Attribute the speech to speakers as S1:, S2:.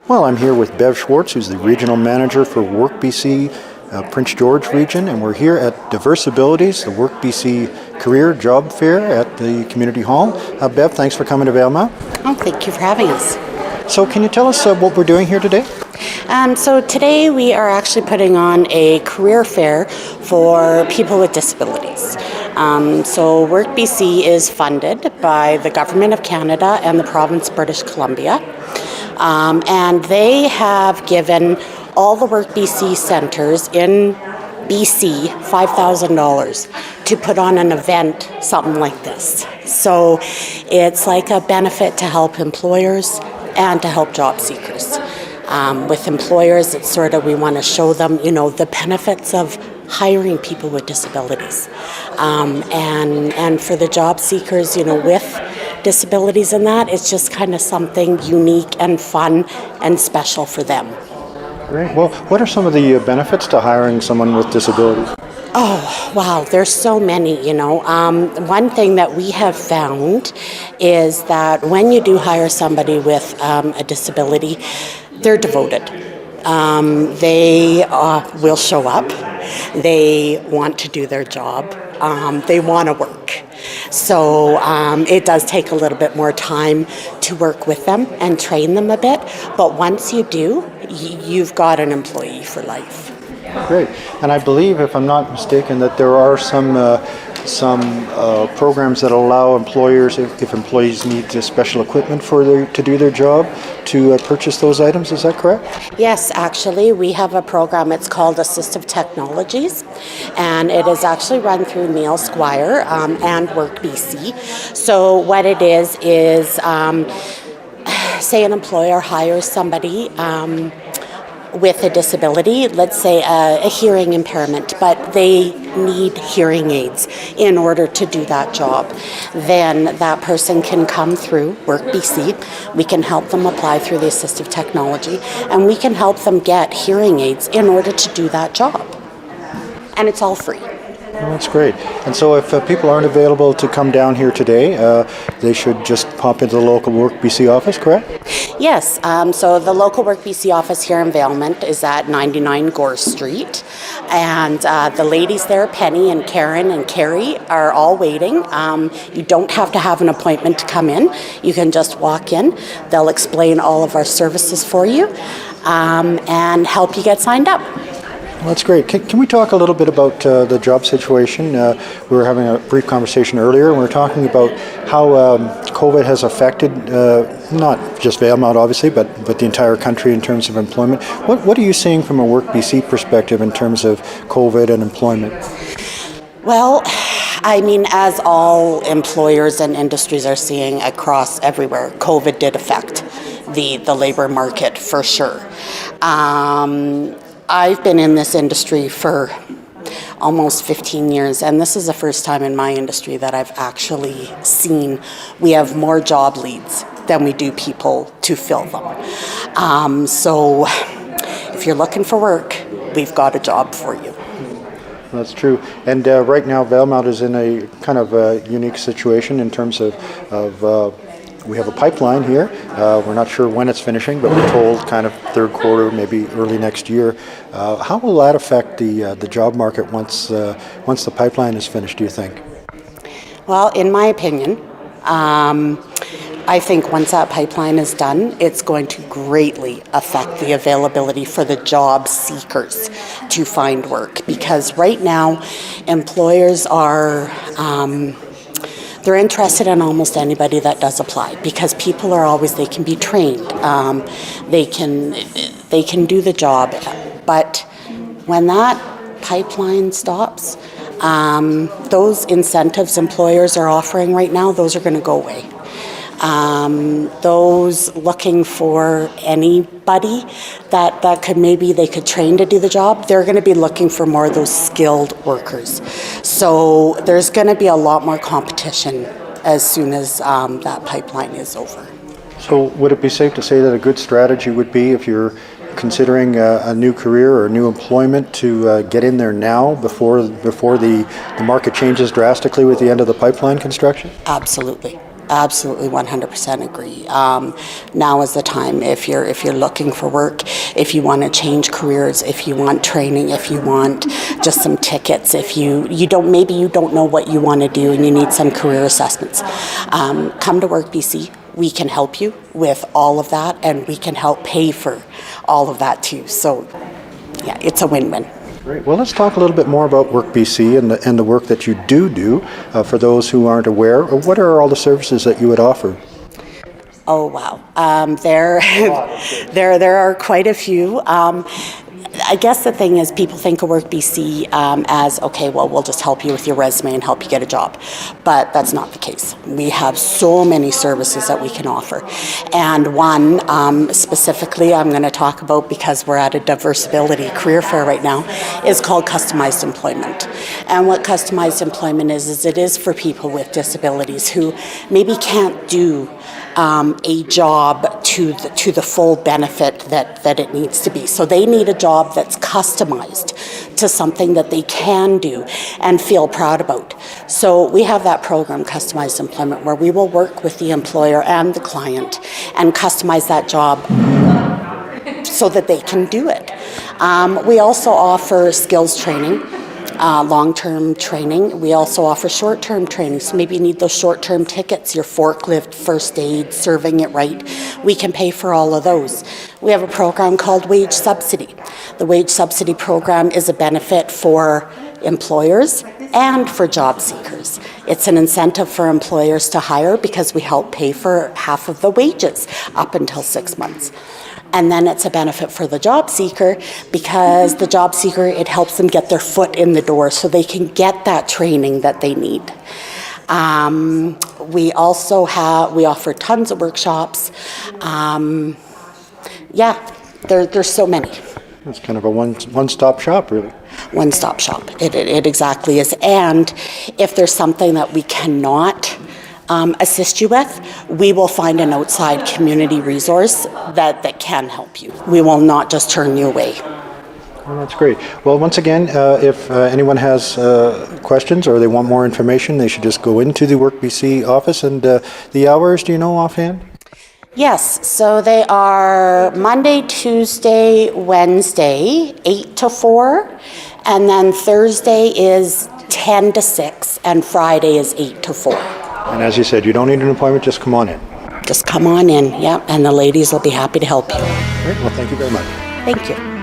S1: Well, I'm here with Bev Schwartz, who's the Regional Manager for Work BC Prince George region, and we're here at Diversibilities, the Work BC Career Job Fair at the Community Hall. Bev, thanks for coming to Valemount.
S2: Oh, thank you for having us.
S1: So can you tell us what we're doing here today?
S2: So today we are actually putting on a career fair for people with disabilities. So Work BC is funded by the Government of Canada and the Province of British Columbia. And they have given all the Work BC centres in BC $5,000 to put on an event, something like this. So it's like a benefit to help employers and to help job seekers. With employers, it's sort of, we want to show them, the benefits of hiring people with disabilities. And for the job seekers, with disabilities and that, it's just kind of something unique and fun and special for them.
S1: Great. Well, what are some of the benefits to hiring someone with disabilities?
S2: Oh, wow, there's so many, One thing that we have found is that when you do hire somebody with a disability, they're devoted. They will show up. They want to do their job. They want to work. So it does take a little bit more time to work with them and train them a bit. But once you do, you've got an employee for life.
S1: Great. And I believe, if I'm not mistaken, that there are some programs that allow employers, if employees need special equipment to do their job, to purchase those items. Is that correct?
S2: Yes, actually, we have a program. It's called Assistive Technologies, and it is actually run through Neil Squire and Work BC. So what it is say an employer hires somebody with a disability, let's say a hearing impairment, but they need hearing aids in order to do that job. Then that person can come through Work BC. We can help them apply through the assistive technology, and we can help them get hearing aids in order to do that job. And it's all free.
S1: Well, that's great. And so if people aren't available to come down here today, they should just pop into the local Work BC office, correct?
S2: Yes. So the local Work BC office here in Valemount is at 99 Gore Street. And the ladies there, Penny and Karen and Carrie, are all waiting. You don't have to have an appointment to come in. You can just walk in. They'll explain all of our services for you and help you get signed up.
S1: Well, that's great. Can we talk a little bit about the job situation? We were having a brief conversation earlier, and we were talking about how COVID has affected not just Valemount, obviously, but the entire country in terms of employment. What are you seeing from a Work BC perspective in terms of COVID and employment?
S2: Well, I mean, as all employers and industries are seeing across everywhere, COVID did affect the labor market for sure. I've been in this industry for almost 15 years, and this is the first time in my industry that I've actually seen we have more job leads than we do people to fill them. So if you're looking for work, we've got a job for you.
S1: That's true. And right now, Valemount is in a kind of a unique situation in terms of we have a pipeline here. We're not sure when it's finishing, but we're told kind of third quarter, maybe early next year. How will that affect the job market once the pipeline is finished, do you think?
S2: Well, in my opinion, I think once that pipeline is done, it's going to greatly affect the availability for the job seekers to find work. Because right now, employers are they're interested in almost anybody that does apply, because people are always, they can be trained, they can do the job, but when that pipeline stops, those incentives employers are offering right now, those are going to go away. Those looking for anybody that could, maybe they could train to do the job, they're going to be looking for more of those skilled workers. So there's going to be a lot more competition as soon as that pipeline is over.
S1: So would it be safe to say that a good strategy would be, if you're considering a new career or new employment, to get in there now before the market changes drastically with the end of the pipeline construction?
S2: Absolutely. Absolutely, 100% agree. Now is the time. If you're looking for work, if you want to change careers, if you want training, if you want just some tickets, if you don't know what you want to do and you need some career assessments, come to Work BC. We can help you with all of that, and we can help pay for all of that too. So, yeah, it's a win-win.
S1: Great. Well, let's talk a little bit more about Work BC and the work that you do. For those who aren't aware, what are all the services that you would offer?
S2: Oh wow, there are quite a few. I guess the thing is, people think of Work BC as, okay, well, we'll just help you with your resume and help you get a job. But that's not the case. We have so many services that we can offer. And one specifically I'm going to talk about, because we're at a Diversibility career fair right now, is called Customized Employment. And what Customized Employment is it is for people with disabilities who maybe can't do a job to the full benefit that it needs to be. So they need a job that's customized to something that they can do and feel proud about. So we have that program, Customized Employment, where we will work with the employer and the client and customize that job so that they can do it. We also offer skills training. Long-term training. We also offer short-term training. So maybe you need those short-term tickets, your forklift, first aid, serving it right. We can pay for all of those. We have a program called Wage Subsidy. The Wage Subsidy program is a benefit for employers and for job seekers. It's an incentive for employers to hire because we help pay for half of the wages up until 6 months. And then it's a benefit for the job seeker, because the job seeker, it helps them get their foot in the door so they can get that training that they need. We also we offer tons of workshops. There's so many.
S1: It's kind of a one-stop shop, really.
S2: One-stop shop. It exactly is. And if there's something that we cannot assist you with, we will find an outside community resource that can help you. We will not just turn you away.
S1: Well, that's great. Well, once again, if anyone has questions or they want more information, they should just go into the Work BC office. And the hours, do you know offhand?
S2: Yes, so they are Monday, Tuesday, Wednesday, 8 to 4, and then Thursday is 10 to 6, and Friday is 8 to 4.
S1: And as you said, you don't need an appointment, just come on in.
S2: Just come on in, yeah, and the ladies will be happy to help you.
S1: Great. Well, thank you very much.
S2: Thank you.